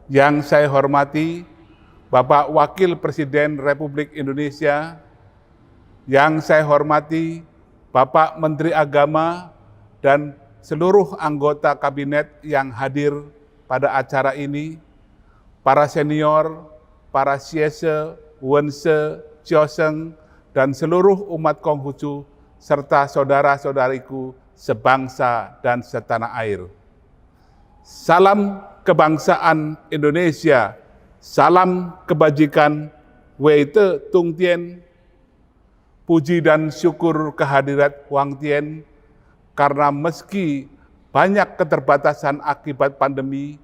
Yang saya hormati Bapak Wakil Presiden Republik Indonesia, yang saya hormati Bapak Menteri Agama dan seluruh anggota kabinet yang hadir pada acara ini, para senior, para siese, wense, cioseng, dan seluruh umat Konghucu, serta saudara-saudariku sebangsa dan setanah air. Salam kebangsaan Indonesia, salam kebajikan, Weite Tung Tien, puji dan syukur kehadirat Huang Tien, karena meski banyak keterbatasan akibat pandemi,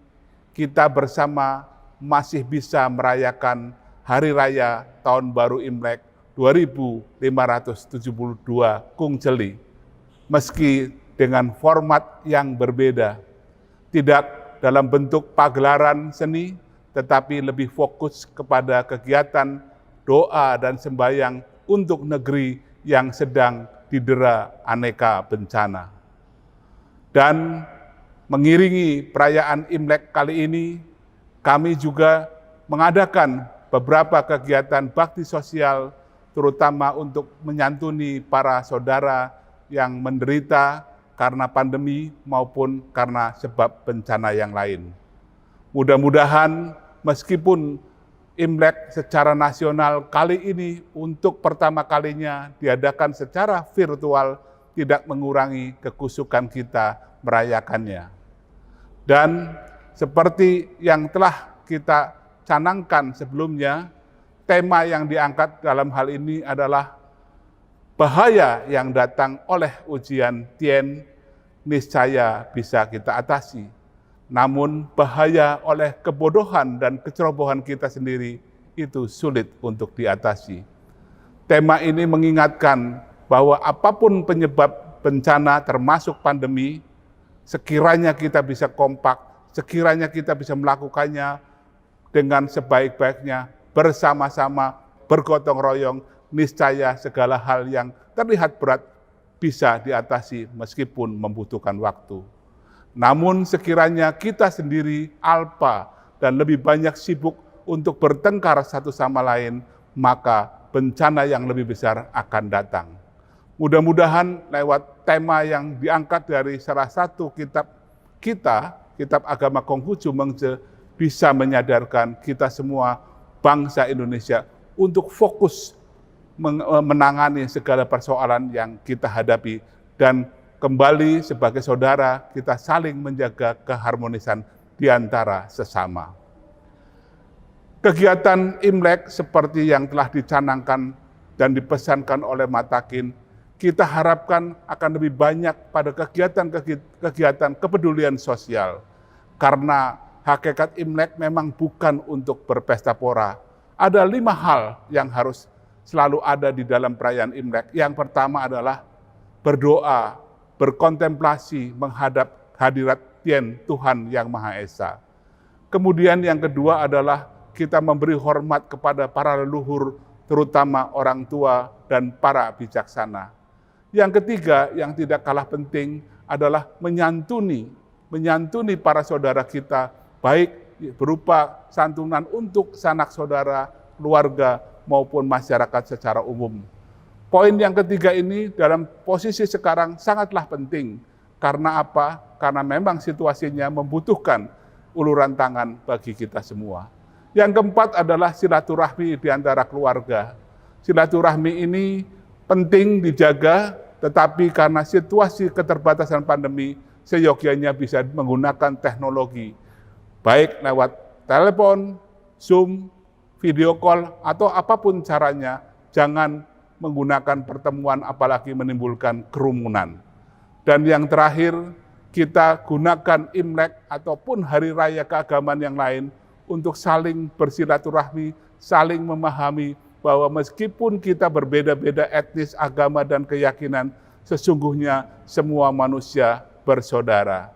kita bersama masih bisa merayakan Hari Raya Tahun Baru Imlek 2572 Kung Celi, meski dengan format yang berbeda, tidak dalam bentuk pagelaran seni, tetapi lebih fokus kepada kegiatan doa dan sembahyang untuk negeri yang sedang didera aneka bencana. Dan mengiringi perayaan Imlek kali ini, kami juga mengadakan beberapa kegiatan bakti sosial, terutama untuk menyantuni para saudara yang menderita karena pandemi maupun karena sebab bencana yang lain. Mudah-mudahan meskipun Imlek secara nasional kali ini untuk pertama kalinya diadakan secara virtual, tidak mengurangi kekusukan kita merayakannya. Dan seperti yang telah kita canangkan sebelumnya, tema yang diangkat dalam hal ini adalah bahaya yang datang oleh ujian Tien niscaya bisa kita atasi. Namun bahaya oleh kebodohan dan kecerobohan kita sendiri itu sulit untuk diatasi. Tema ini mengingatkan bahwa apapun penyebab bencana termasuk pandemi, sekiranya kita bisa kompak, sekiranya kita bisa melakukannya dengan sebaik-baiknya, bersama-sama, bergotong royong, niscaya segala hal yang terlihat berat bisa diatasi meskipun membutuhkan waktu. Namun sekiranya kita sendiri alpa dan lebih banyak sibuk untuk bertengkar satu sama lain, maka bencana yang lebih besar akan datang. Mudah-mudahan lewat tema yang diangkat dari salah satu kitab kita, kitab agama Konghucu Mengce, bisa menyadarkan kita semua bangsa Indonesia untuk fokus menangani segala persoalan yang kita hadapi, dan kembali sebagai saudara kita saling menjaga keharmonisan di antara sesama. Kegiatan Imlek seperti yang telah dicanangkan dan dipesankan oleh Matakin, kita harapkan akan lebih banyak pada kegiatan kepedulian sosial. Karena hakikat Imlek memang bukan untuk berpesta pora. Ada 5 hal yang harus selalu ada di dalam perayaan Imlek. Yang pertama adalah berdoa, berkontemplasi menghadap hadirat Tien Tuhan Yang Maha Esa. Kemudian yang kedua adalah kita memberi hormat kepada para leluhur, terutama orang tua dan para bijaksana. Yang ketiga yang tidak kalah penting adalah menyantuni para saudara kita, baik berupa santunan untuk sanak saudara, keluarga, maupun masyarakat secara umum. Poin yang ketiga ini dalam posisi sekarang sangatlah penting. Karena apa? Karena memang situasinya membutuhkan uluran tangan bagi kita semua. Yang keempat adalah silaturahmi di antara keluarga. Silaturahmi ini penting dijaga, tetapi karena situasi keterbatasan pandemi, seyogyanya bisa menggunakan teknologi, baik lewat telepon, Zoom, video call, atau apapun caranya, jangan menggunakan pertemuan apalagi menimbulkan kerumunan. Dan yang terakhir, kita gunakan Imlek ataupun hari raya keagamaan yang lain untuk saling bersilaturahmi, saling memahami bahwa meskipun kita berbeda-beda etnis, agama, dan keyakinan, sesungguhnya semua manusia bersaudara.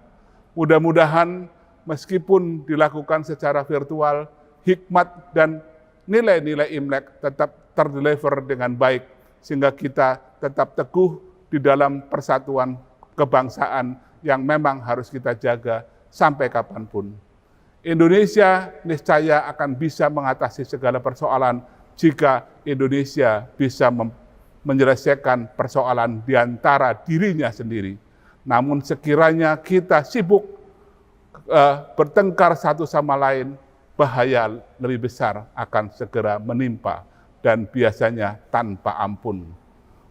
Mudah-mudahan meskipun dilakukan secara virtual, hikmat dan nilai-nilai Imlek tetap terdeliver dengan baik, sehingga kita tetap teguh di dalam persatuan kebangsaan yang memang harus kita jaga sampai kapanpun. Indonesia niscaya akan bisa mengatasi segala persoalan jika Indonesia bisa menyelesaikan persoalan di antara dirinya sendiri. Namun sekiranya kita sibuk bertengkar satu sama lain, bahaya lebih besar akan segera menimpa dan biasanya tanpa ampun.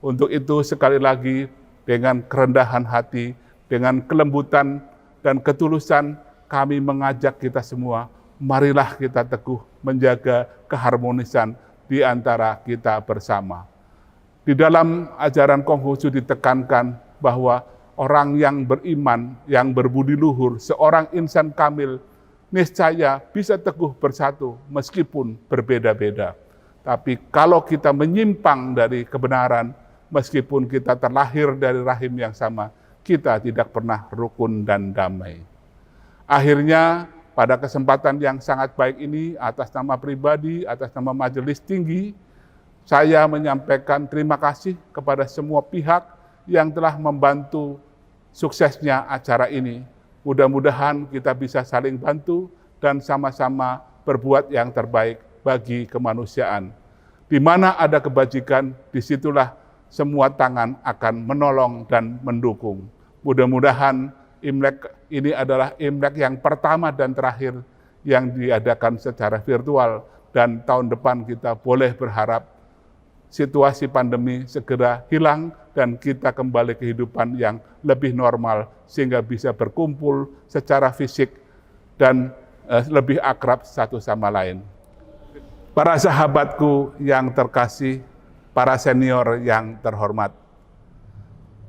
Untuk itu sekali lagi dengan kerendahan hati, dengan kelembutan dan ketulusan kami mengajak kita semua, marilah kita teguh menjaga keharmonisan di antara kita bersama. Di dalam ajaran Konghucu ditekankan bahwa orang yang beriman, yang berbudi luhur, seorang insan kamil, niscaya bisa teguh bersatu meskipun berbeda-beda. Tapi kalau kita menyimpang dari kebenaran, meskipun kita terlahir dari rahim yang sama, kita tidak pernah rukun dan damai. Akhirnya, pada kesempatan yang sangat baik ini, atas nama pribadi, atas nama Majelis Tinggi, saya menyampaikan terima kasih kepada semua pihak yang telah membantu suksesnya acara ini. Mudah-mudahan kita bisa saling bantu dan sama-sama berbuat yang terbaik bagi kemanusiaan. Di mana ada kebajikan, disitulah semua tangan akan menolong dan mendukung. Mudah-mudahan Imlek ini adalah Imlek yang pertama dan terakhir yang diadakan secara virtual, dan tahun depan kita boleh berharap situasi pandemi segera hilang dan kita kembali kehidupan yang lebih normal sehingga bisa berkumpul secara fisik dan lebih akrab satu sama lain. Para sahabatku yang terkasih, para senior yang terhormat,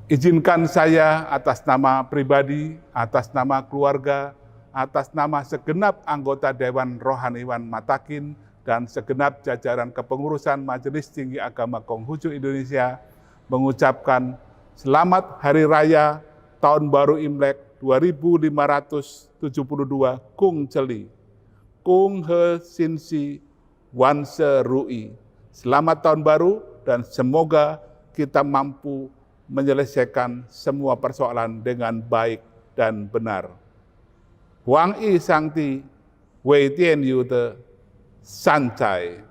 izinkan saya atas nama pribadi, atas nama keluarga, atas nama segenap anggota Dewan Rohaniwan Matakin dan segenap jajaran kepengurusan Majelis Tinggi Agama Konghucu Indonesia mengucapkan Selamat Hari Raya Tahun Baru Imlek 2572 Kung Celi, Kung He Sin Si Wan Se Rui. Selamat Tahun Baru dan semoga kita mampu menyelesaikan semua persoalan dengan baik dan benar. Huang Yi Shangti, Wei Tian Yu De San Cai.